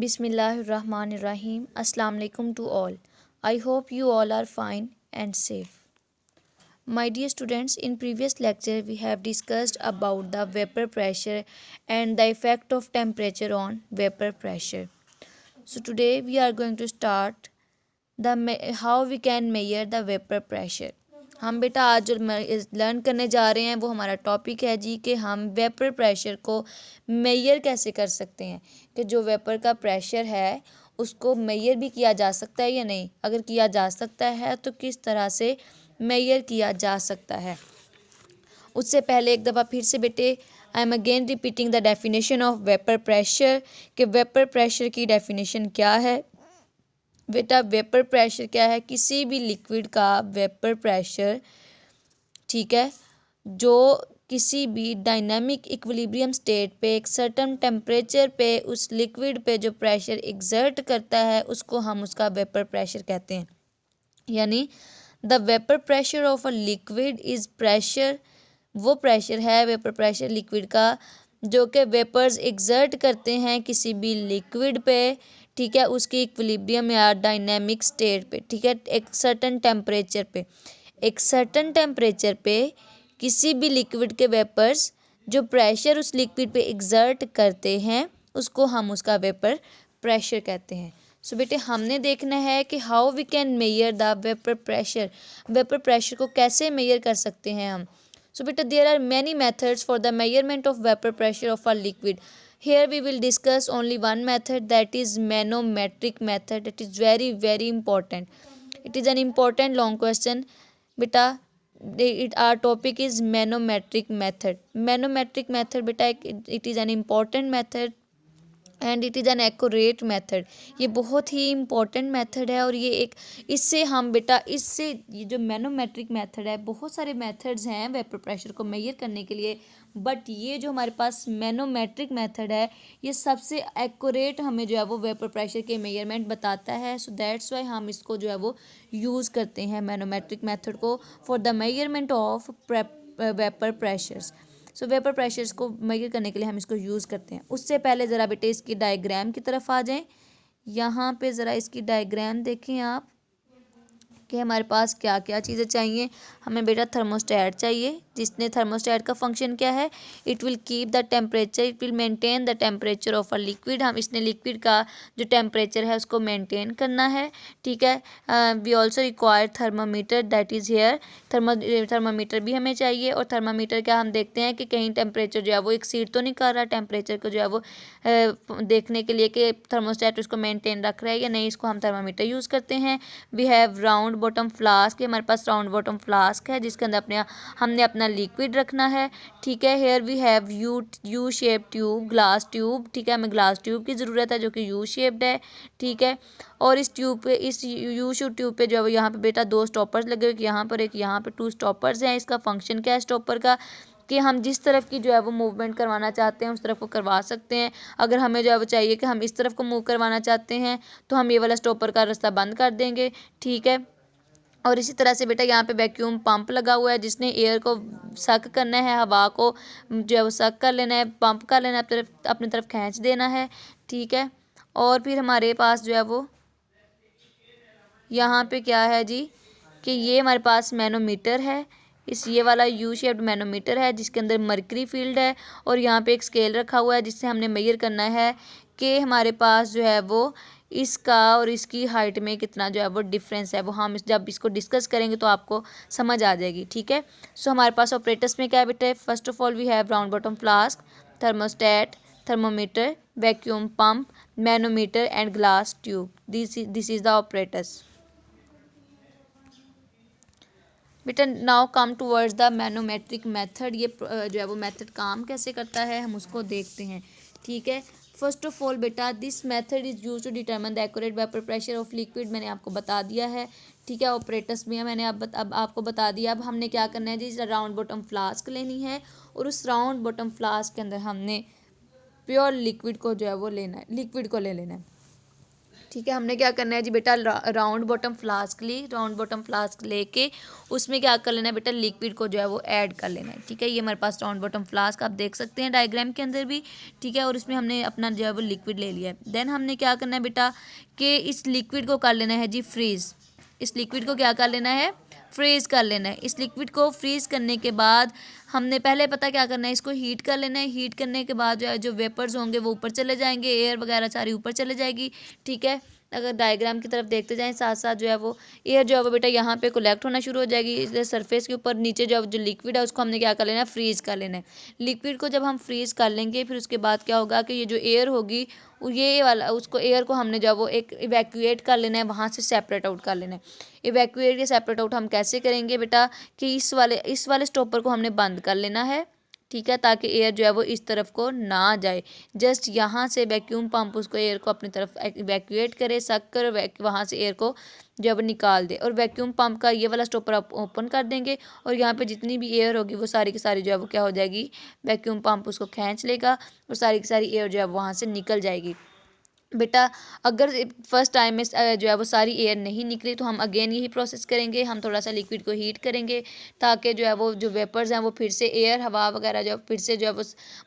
Bismillahirrahmanirrahim. Assalamu alaikum to all. I hope you all are fine and safe. My dear students, in previous lecture we have discussed about the vapor pressure and the effect of temperature on vapor pressure. So today we are going to start how we can measure the vapor pressure. हम बेटा आज जो learn करने जा रहे हैं वो हमारा टॉपिक है जी कि हम वेपर प्रेशर को मेजर कैसे कर सकते हैं, कि जो वेपर का प्रेशर है उसको मेजर भी किया जा सकता है या नहीं, अगर किया जा सकता है तो किस तरह से मेजर किया जा सकता है। उससे पहले एक दफ़ा फिर से बेटे I am again repeating the definition of vapour pressure, कि वेपर प्रेशर की डेफिनेशन क्या है। बेटा वेपर प्रेशर क्या है? किसी भी लिक्विड का वेपर प्रेशर, ठीक है, जो किसी भी डायनामिक इक्विलिब्रियम स्टेट पे एक सर्टेन टेम्परेचर पे उस लिक्विड पे जो प्रेशर एग्जर्ट करता है उसको हम उसका वेपर प्रेशर कहते हैं। यानी the vapour pressure of a liquid is pressure, वो प्रेशर है वेपर प्रेशर लिक्विड का जो कि वेपर्स एग्जर्ट करते हैं किसी भी लिक्विड पे, ठीक है, उसकी इक्विलिब्रियम या डायनेमिक स्टेट पे, ठीक है, एक सर्टेन टेम्परेचर पे, एक सर्टेन टेम्परेचर पे किसी भी लिक्विड के वेपर्स जो प्रेशर उस लिक्विड पे एग्जर्ट करते हैं उसको हम उसका वेपर प्रेशर कहते हैं। सो बेटे हमने देखना है कि how we can measure the vapour pressure, vapour pressure को कैसे मेजर कर सकते हैं हम। सो बेटा there are many methods for the measurement of vapour pressure of a liquid. Here we will discuss only one method, that is manometric method. It is very important. It is an important long question. Beta, our topic is manometric method. Manometric method beta, it is an important method and it is an accurate method. ये बहुत ही important method है और ये एक इससे हम बेटा इससे ये जो मैनोमेट्रिक मेथड है, बहुत सारे मेथड्स हैं वेपर प्रेशर को मेजर करने के लिए, बट ये जो हमारे पास मैनोमेट्रिक मेथड है ये सबसे एक्यूरेट हमें जो है वो वेपर प्रेशर के मेजरमेंट बताता है। सो दैट्स वाई हम इसको जो है वो यूज़ करते हैं मैनोमेट्रिक मेथड को for the measurement of vapour pressures. So vapour pressures को मेजर करने के लिए हम इसको यूज़ करते हैं। उससे पहले ज़रा बेटे इसकी डायग्राम की तरफ आ जाएं। यहाँ पे ज़रा इसकी डायग्राम देखें आप कि हमारे पास क्या क्या चीज़ें चाहिए। हमें बेटा थर्मोस्टेट चाहिए, जिसने थर्मोस्टेट का फंक्शन क्या है, it will keep the temperature, it will maintain the temperature of a liquid. हम इसने लिक्विड का जो टेम्परेचर है उसको मेंटेन करना है, ठीक है। We also require thermometer, that is here. Thermometer भी हमें चाहिए, और थर्मामीटर क्या हम देखते हैं कि कहीं टेम्परेचर जो है वो एक्सीड तो नहीं कर रहा, टेम्परेचर को जो है वो देखने के लिए कि थर्मोस्टेट उसको मेंटेन रख रहा है या नहीं, इसको हम थर्मामीटर यूज़ करते हैं। We have round bottom flask, हमारे पास राउंड बॉटम फ्लास्क है जिसके अंदर हमने अपना लिक्विड रखना है, ठीक है। Here we have U shape tube, glass tube, ठीक है, हमें ग्लास ट्यूब की ज़रूरत है जो कि यू शेप्ड है, ठीक है। और इस ट्यूब पे, इस यू शेप ट्यूब पे जो है यहाँ पे बेटा दो स्टॉपर्स लगे हुए, यहाँ पर एक, यहाँ पे टू स्टॉपर्स हैं। इसका फंक्शन क्या है स्टॉपर का, कि हम जिस तरफ की जो है वो मूवमेंट करवाना चाहते हैं उस तरफ को करवा सकते हैं। अगर हमें जो है वो चाहिए कि हम इस तरफ को मूव करवाना चाहते हैं तो हम ये वाला स्टॉपर का रास्ता बंद कर देंगे, ठीक है। और इसी तरह से बेटा यहाँ पे वैक्यूम पंप लगा हुआ है जिसने एयर को सक करना है, हवा को जो है वो सक कर लेना है, पंप कर लेना है, अपनी तरफ खींच देना है, ठीक है। और फिर हमारे पास जो है वो यहाँ पे क्या है जी, कि ये हमारे पास मैनोमीटर है, इस ये वाला यू शेप्ड मैनोमीटर है जिसके अंदर मर्करी फील्ड है, और यहाँ पे एक स्केल रखा हुआ है जिससे हमने मेजर करना है कि हमारे पास जो है वो इसका और इसकी हाइट में कितना जो है वो डिफरेंस है। वो हम जब इसको डिस्कस करेंगे तो आपको समझ आ जाएगी, ठीक है। सो हमारे पास ऑपरेटर्स में क्या है बेटा, first of all we have round bottom flask, thermostat, thermometer, vacuum pump, manometer and glass tube. This is the operators बेटा। Now come towards the manometric method. ये जो है वो मेथड काम कैसे करता है हम उसको देखते हैं, ठीक है। फर्स्ट ऑफ ऑल बेटा this method is use to determine the accurate vapour pressure of liquid. मैंने आपको बता दिया है, ठीक है। ऑपरेटर्स भी है मैंने अब आपको बता दिया। अब हमने क्या करना है जी, राउंड बॉटम फ्लास्क लेनी है और उस राउंड बॉटम फ्लास्क के अंदर हमने प्योर लिक्विड को जो है वो लेना है, लिक्विड को ले लेना है। ठीक है, हमने क्या करना है जी बेटा, राउंड बॉटम फ्लास्क ली, राउंड बॉटम फ्लास्क लेके उसमें क्या कर लेना है बेटा, लिक्विड को जो है वो ऐड कर लेना है। ठीक है, ये हमारे पास राउंड बॉटम फ्लास्क आप देख सकते हैं डायग्राम के अंदर भी। ठीक है, और इसमें हमने अपना जो है वो लिक्विड ले लिया है। देन हमने क्या करना है बेटा कि इस लिक्विड को कर लेना है जी फ्रीज। इस लिक्विड को क्या कर लेना है, फ्रीज कर लेना है। इस लिक्विड को फ्रीज करने के बाद हमने पहले पता क्या करना है, इसको हीट कर लेना है। हीट करने के बाद जो है जो वेपर्स होंगे वो ऊपर चले जाएंगे, एयर वगैरह सारी ऊपर चले जाएगी। ठीक है, अगर डायग्राम की तरफ देखते जाएं साथ साथ जो है वो एयर जो है वो बेटा यहाँ पे कलेक्ट होना शुरू हो जाएगी इसलिए सरफेस के ऊपर। नीचे जो लिक्विड है उसको हमने क्या कर लेना है, फ्रीज कर लेना है। लिक्विड को जब हम फ्रीज कर लेंगे फिर उसके बाद क्या होगा कि ये जो एयर होगी ये वाला उसको एयर को हमने जो है वो एक इवैक्यूएट कर लेना है, वहाँ से सेपरेट आउट कर लेना है। इवैक्यूएट या सेपरेट आउट हम कैसे करेंगे बेटा कि इस वाले स्टॉपर को हमने बंद कर लेना है। ठीक है, ताकि एयर जो है वो इस तरफ को ना जाए। जस्ट यहाँ से वैक्यूम पंप उसको एयर को अपनी तरफ इवैक्यूएट करे, सक कर वहाँ से एयर को जो है वो निकाल दे। और वैक्यूम पंप का ये वाला स्टॉपर आप ओपन कर देंगे और यहाँ पे जितनी भी एयर होगी वो सारी की सारी जो है वो क्या हो जाएगी, वैक्यूम पंप उसको खींच लेगा और सारी की सारी एयर जो है वहाँ से निकल जाएगी। बेटा अगर फर्स्ट टाइम में जो है वो सारी एयर नहीं निकली तो हम अगेन यही प्रोसेस करेंगे, हम थोड़ा सा लिक्विड को हीट करेंगे ताकि जो है वो जो वेपर्स हैं वो फिर से एयर हवा वगैरह जो फिर से जो है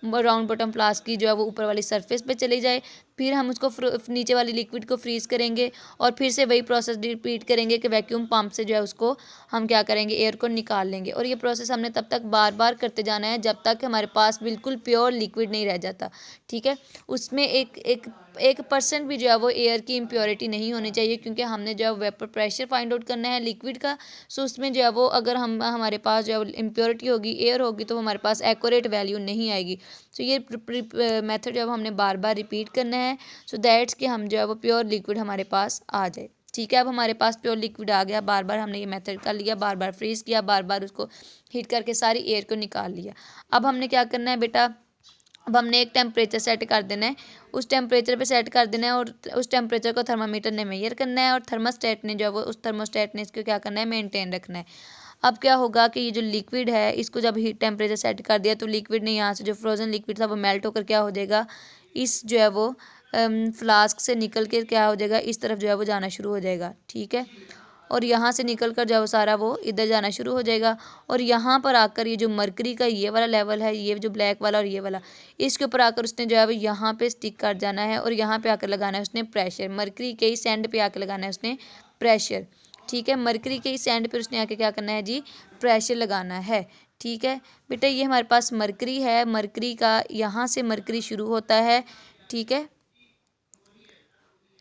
वो राउंड बॉटम फ्लास्क की जो है वो ऊपर वाली सरफेस पे चली जाए। फिर हम उसको नीचे वाली लिक्विड को फ्रीज़ करेंगे और फिर से वही प्रोसेस रिपीट करेंगे कि वैक्यूम पंप से जो है उसको हम क्या करेंगे, एयर को निकाल लेंगे। और ये प्रोसेस हमने तब तक बार बार करते जाना है जब तक हमारे पास बिल्कुल प्योर लिक्विड नहीं रह जाता। ठीक है, उसमें एक एक 1% भी जो है वो एयर की इम्प्योरिटी नहीं होनी चाहिए क्योंकि हमने जो है वेपर प्रेशर फाइंड आउट करना है लिक्विड का। सो उसमें जो है वो अगर हमारे पास जो है इम्प्योरिटी होगी, एयर होगी, तो हमारे पास एक्यूरेट वैल्यू नहीं आएगी। सो ये मेथड जो है हमने बार बार रिपीट करना है सो दैट्स कि हम जो है वो प्योर लिक्विड हमारे पास आ जाए। ठीक है, अब हमारे पास प्योर लिक्विड आ गया, बार बार हमने ये मेथड कर लिया, बार बार फ्रीज़ किया, बार बार उसको हीट करके सारी एयर को निकाल लिया। अब हमने क्या करना है बेटा, अब हमने एक टेम्परेचर सेट कर देना है, उस टेम्परेचर पे सेट कर देना है और उस टेम्परेचर को थर्मामीटर ने मेजर करना है और थर्मास्टेट ने जो है वो उस थर्मोस्टेट ने इसको क्या करना है, मेंटेन रखना है। अब क्या होगा कि ये जो लिक्विड है इसको जब हीट टेम्परेचर सेट कर दिया तो लिक्विड ने यहाँ से जो फ्रोजन लिक्विड था वो मेल्ट होकर क्या हो जाएगा, इस जो है वो फ्लास्क से निकल के क्या हो जाएगा, इस तरफ जो है वो जाना शुरू हो जाएगा। ठीक है, और यहाँ से निकल कर जो सारा वो इधर जाना शुरू हो जाएगा और यहाँ पर आकर ये जो मरकरी का ये वाला लेवल है, ये जो ब्लैक वाला और ये वाला, इसके ऊपर आकर उसने जो है वो यहाँ पे स्टिक कर जाना है और यहाँ पे आकर लगाना है उसने प्रेशर। मरकरी के ही सैंड पे आकर लगाना है उसने प्रेशर। ठीक है, मरकरी के ही सैंड पर उसने आके क्या करना है जी, प्रेशर लगाना है। ठीक है बेटा, ये हमारे पास मरकरी है, मरकरी का यहाँ से मरकरी शुरू होता है। ठीक है,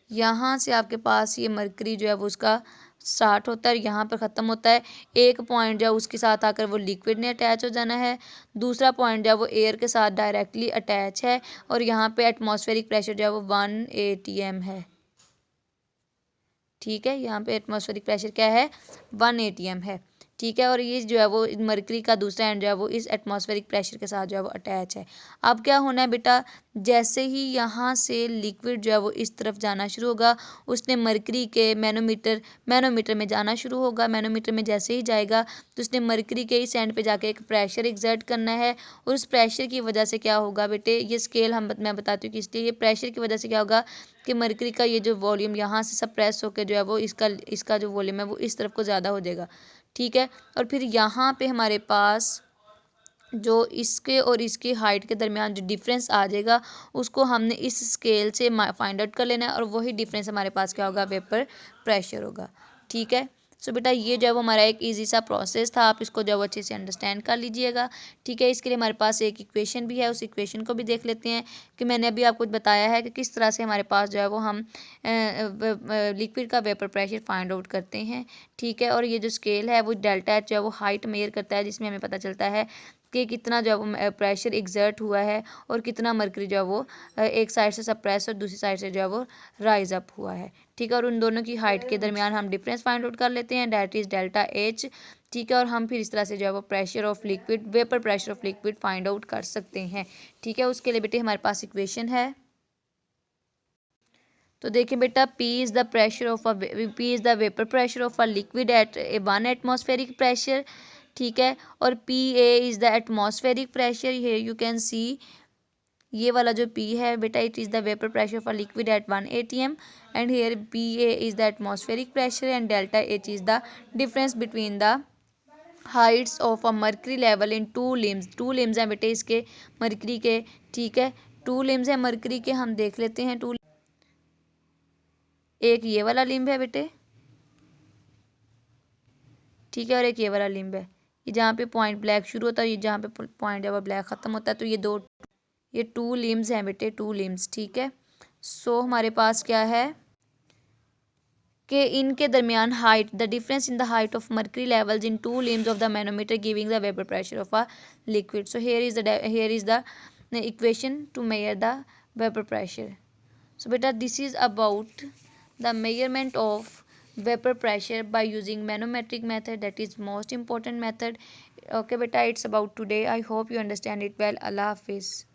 यहाँ से आपके पास ये मरकरी जो है वो उसका स्टार्ट होता है और यहाँ पर ख़त्म होता है। एक पॉइंट जो है उसके साथ आकर वो लिक्विड ने अटैच हो जाना है, दूसरा पॉइंट जो है वो एयर के साथ डायरेक्टली अटैच है और यहाँ पे एटमॉस्फेरिक प्रेशर जो है वो 1 atm है। ठीक है, यहाँ पे एटमॉस्फेरिक प्रेशर क्या है, 1 atm है। ठीक है, और ये जो है वो मरकरी का दूसरा एंड जो है वो इस एटमॉस्फेरिक प्रेशर के साथ जो है वो अटैच है। अब क्या होना है बेटा, जैसे ही यहाँ से लिक्विड जो है वो इस तरफ जाना शुरू होगा उसने मरकरी के मैनोमीटर में जाना शुरू होगा। मैनोमीटर में जैसे ही जाएगा तो उसने मरकरी के इस एंड पे जाके एक प्रेशर एक्सर्ट करना है और उस प्रेशर की वजह से क्या होगा बेटे, ये स्केल मैं बताती हूँ कि इसलिए ये प्रेशर की वजह से क्या होगा कि मरकरी का ये जो वॉल्यूम यहाँ से सप्रेस होकर जो है वो इसका जो वॉल्यूम है वो इस तरफ को ज़्यादा हो जाएगा। ठीक है, और फिर यहाँ पे हमारे पास जो इसके और इसकी हाइट के दरमियान जो डिफरेंस आ जाएगा उसको हमने इस स्केल से फाइंड आउट कर लेना है और वही डिफरेंस हमारे पास क्या होगा, वेपर प्रेशर होगा। ठीक है, सो बेटा ये जो है वो हमारा एक इजी सा प्रोसेस था, आप इसको जो है वो अच्छे से अंडरस्टैंड कर लीजिएगा। ठीक है, इसके लिए हमारे पास एक इक्वेशन भी है, उस इक्वेशन को भी देख लेते हैं कि मैंने अभी आपको बताया है कि किस तरह से हमारे पास जो है वो हम लिक्विड का वेपर प्रेशर फाइंड आउट करते हैं। ठीक है, और ये जो स्केल है वो डेल्टा एच जो है वो हाइट मेजर करता है जिसमें हमें पता चलता है कि कितना जो है वो प्रेशर एग्जर्ट हुआ है और कितना मरकरी जो है वो एक साइड से सप्रेस और दूसरी साइड से जो है वो राइज अप हुआ है। ठीक है, और उन दोनों की हाइट के दरमियान हम डिफरेंस फाइंड आउट कर लेते हैं, डैट इज़ डेल्टा एच। ठीक है, और हम फिर इस तरह से जो है वो pressure of liquid, vapour pressure of liquid find out कर सकते हैं। ठीक है, उसके लिए बेटे हमारे पास इक्वेशन है, तो देखिए बेटा, P is the pressure of P is the vapour pressure of a liquid at 1 atmospheric pressure. ठीक है, और PA is the atmospheric pressure. Here you can see ये वाला जो P है बेटा, it is the vapour pressure for liquid at 1 atm, and here PA is the atmospheric pressure, and delta H is the difference between the heights of a mercury level in to limbs हैं बेटे इसके mercury के, ठीक है। To limbs हैं mercury के, हम देख लेते हैं टू। एक ये वाला लिम्ब है बेटे, ठीक है, और एक ये वाला लिम्ब है। ये जहाँ पे पॉइंट ब्लैक शुरू होता है, ये जहाँ पे पॉइंट है वो ब्लैक ख़त्म होता है, तो ये टू लिम्स हैं बेटे, टू लिम्स, ठीक है। सो हमारे पास क्या है कि इनके दरमियान height, the difference in the height of mercury levels in to limbs of the manometer giving the vapour pressure of a liquid. So here is the equation to measure the vapor pressure. So beta, this is about the measurement of vapor pressure by using manometric method, that is most important method. Okay beta, it's about today. I hope you understand it well. Allah Hafiz.